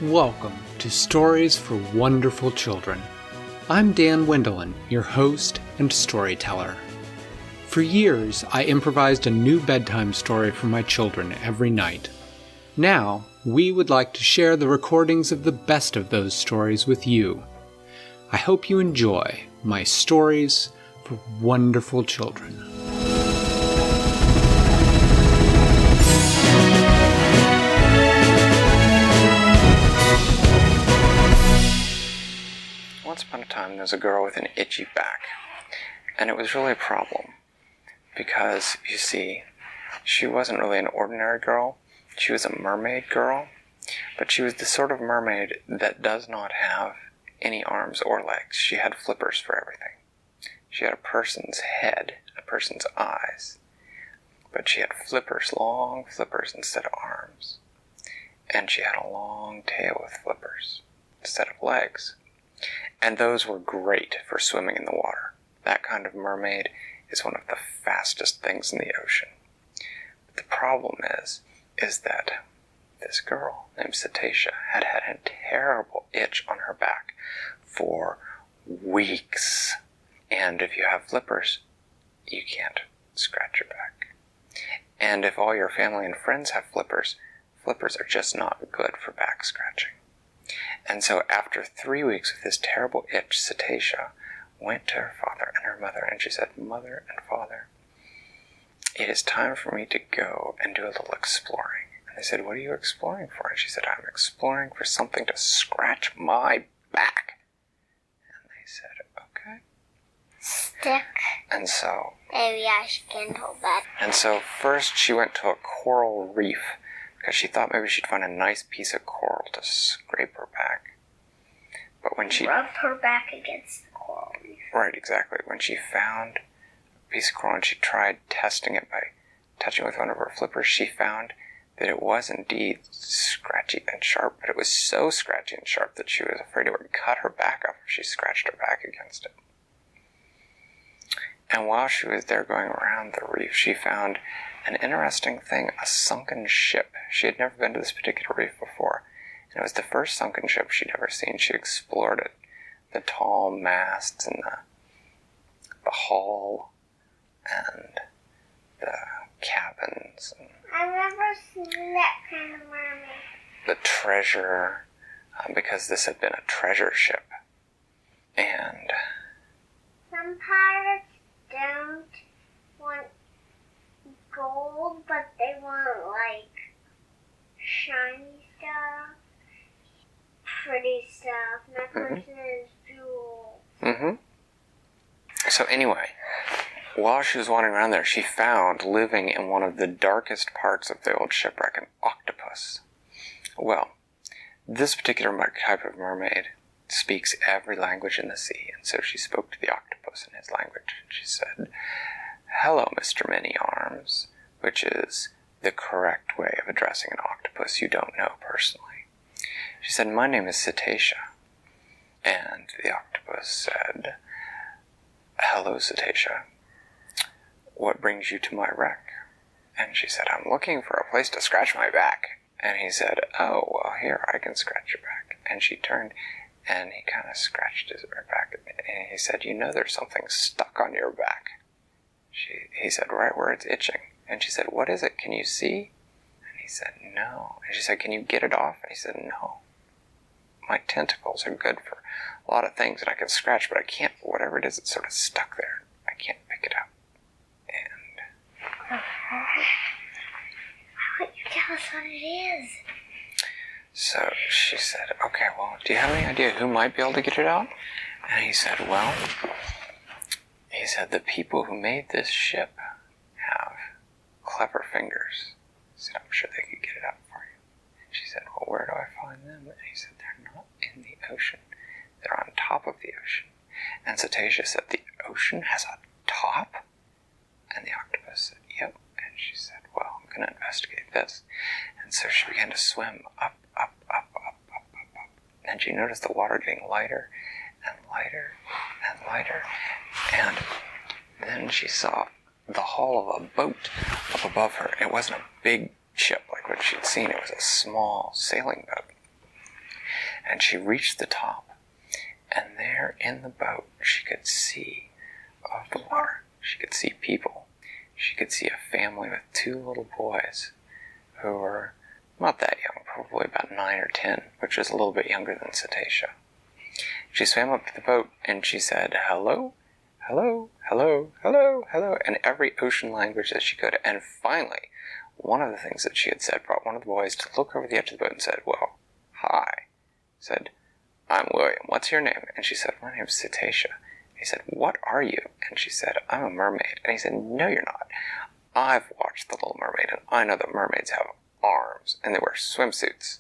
Welcome to Stories for Wonderful Children. I'm Dan Wendelin, your host and storyteller. For years, I improvised a new bedtime story for my children every night. Now, we would like to share the recordings of the best of those stories with you. I hope you enjoy my Stories for Wonderful Children. Once upon a time, there was a girl with an itchy back, and it was really a problem, because, you see, she wasn't really an ordinary girl. She was a mermaid girl, but she was the sort of mermaid that does not have any arms or legs. She had flippers for everything. She had a person's head, a person's eyes, but she had flippers, long flippers instead of arms, and she had a long tail with flippers instead of legs. And those were great for swimming in the water. That kind of mermaid is one of the fastest things in the ocean. But the problem is that this girl named Cetacea had had a terrible itch on her back for weeks. And if you have flippers, you can't scratch your back. And if all your family and friends have flippers, flippers are just not good for back scratching. And so after 3 weeks with this terrible itch, Cetacea went to her father and her mother, and she said, "Mother and Father, it is time for me to go and do a little exploring." And they said, "What are you exploring for?" And she said, "I'm exploring for something to scratch my back." And they said, "Okay." Stick. And so... Maybe I can hold that. And so first she went to a coral reef, because she thought maybe she'd find a nice piece of coral to scrape her back. But when she... Rub her back against the coral reef. Right, exactly. When she found a piece of coral and she tried testing it by touching it with one of her flippers, she found that it was indeed scratchy and sharp, but it was so scratchy and sharp that she was afraid it would cut her back off if she scratched her back against it. And while she was there going around the reef, she found an interesting thing, a sunken ship. She had never been to this particular reef before, and it was the first sunken ship she'd ever seen. She explored it, the tall masts and the hull and the cabins. And I've never seen that kind of mermaid. The treasure, because this had been a treasure ship. And Some pirates don't want gold, but they want, like, shiny stuff, pretty stuff, necklaces, jewels. So anyway, while she was wandering around there, she found, living in one of the darkest parts of the old shipwreck, an octopus. Well, this particular type of mermaid speaks every language in the sea, and so she spoke to the octopus in his language. She said, "Hello, Mr. Many Arms," which is the correct way of addressing an octopus you don't know personally. She said, "My name is Cetacea." And the octopus said, "Hello, Cetacea. What brings you to my wreck?" And she said, "I'm looking for a place to scratch my back." And he said, "Oh, well, here, I can scratch your back." And she turned, and he kind of scratched her back. And he said, "You know there's something stuck on your back." He said, "Right where it's itching." And she said, "What is it? Can you see?" And he said, "No." And she said, "Can you get it off?" And he said, "No. My tentacles are good for a lot of things, and I can scratch, but I can't, whatever it is, it's sort of stuck there. I can't pick it up." And Why don't you tell us what it is? so she said, "Okay, well, do you have any idea who might be able to get it out?" And he said, "The people who made this ship have clever fingers." He said, "I'm sure they could get it out for you." She said, "Well, where do I find them?" And he said, "They're not in the ocean. They're on top of the ocean." And Cetacea said, "The ocean has a top?" And the octopus said, "Yep." And she said, "Well, I'm going to investigate this." And so she began to swim up. And she noticed the water getting lighter and lighter and lighter. And then she saw the hull of a boat up above her. It wasn't a big ship like what she'd seen. It was a small sailing boat. And she reached the top, and there in the boat she could see of the water. She could see people. She could see a family with 2 little boys who were not that young, probably about 9 or 10, which was a little bit younger than Cetacea. She swam up to the boat and she said, "Hello, hello, hello, hello, hello," in every ocean language that she could. And finally, one of the things that she had said brought one of the boys to look over the edge of the boat and said, "Well, hi." He said, "I'm William. What's your name?" And she said, "My name's Cetacea." He said, "What are you?" And she said, "I'm a mermaid." And he said, "No, you're not. I've watched The Little Mermaid, and I know that mermaids have arms, and they wear swimsuits,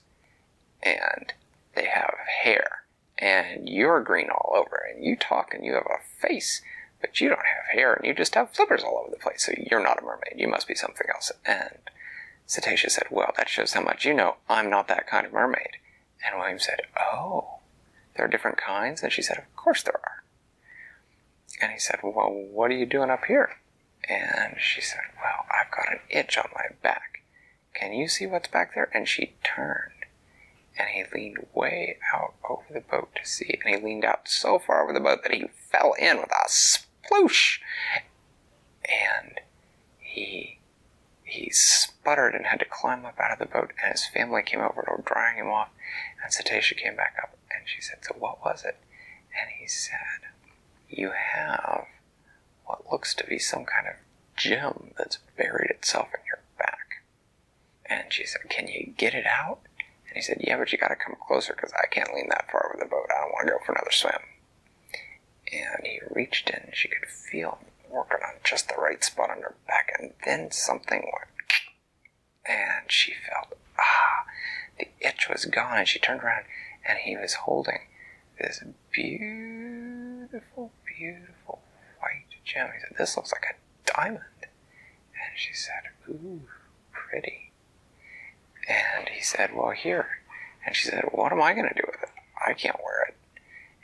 and they have hair, and you're green all over, and you talk, and you have a face, but you don't have hair, and you just have flippers all over the place, so you're not a mermaid. You must be something else." And Cetacea said, "Well, that shows how much you know. I'm not that kind of mermaid." And William said, "Oh, there are different kinds?" And she said, "Of course there are." And he said, "Well, what are you doing up here?" And she said, "Well, I've got an itch on my back. Can you see what's back there?" And she turned, and he leaned way out over the boat to see. And he leaned out so far over the boat that he fell in with a sploosh. And he sputtered and had to climb up out of the boat. And his family came over and were drying him off. And Cetacea came back up, and she said, "So what was it?" And he said, "You have what looks to be some kind of gem that's buried itself in your back." And she said, "Can you get it out?" And he said, "Yeah, but you gotta come closer because I can't lean that far over the boat. I don't want to go for another swim." And he reached in and she could feel him working on just the right spot on her back, and then something went, and she felt, the itch was gone, and she turned around and he was holding this beautiful, beautiful white gem. He said, "This looks like a diamond." And she said, "Ooh, pretty." And he said, "Well, here." And she said, "What am I going to do with it? I can't wear it.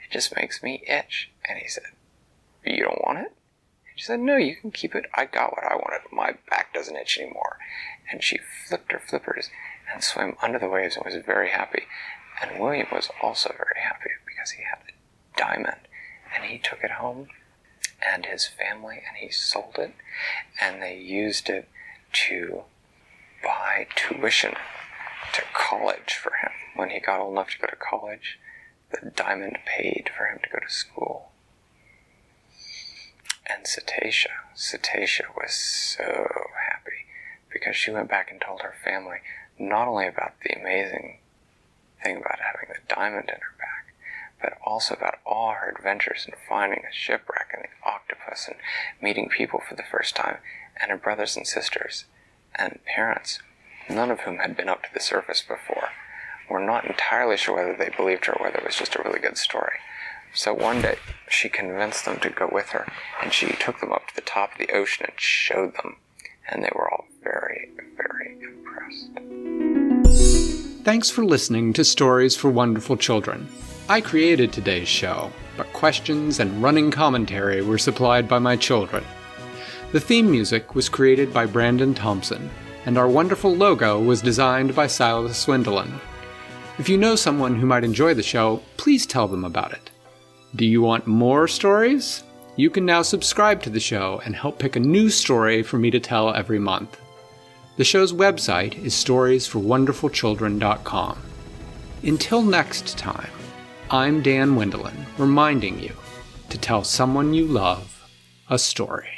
It just makes me itch." And he said, "You don't want it?" And she said, "No, you can keep it. I got what I wanted. My back doesn't itch anymore." And she flipped her flippers and swam under the waves and was very happy. And William was also very happy because he had the diamond. And he took it home, and his family, and he sold it, and they used it to buy tuition to college for him. When he got old enough to go to college, the diamond paid for him to go to school. And Cetacea was so happy because she went back and told her family not only about the amazing thing about having the diamond in her back, but also about all her adventures in finding a shipwreck and the octopus and meeting people for the first time, and her brothers and sisters and parents, none of whom had been up to the surface before, were not entirely sure whether they believed her or whether it was just a really good story. So one day she convinced them to go with her, and she took them up to the top of the ocean and showed them, and they were all very, very impressed. Thanks for listening to Stories for Wonderful Children. I created today's show, but questions and running commentary were supplied by my children. The theme music was created by Brandon Thompson, and our wonderful logo was designed by Silas Swindlin. If you know someone who might enjoy the show, please tell them about it. Do you want more stories? You can now subscribe to the show and help pick a new story for me to tell every month. The show's website is storiesforwonderfulchildren.com. Until next time, I'm Dan Wendelin, reminding you to tell someone you love a story.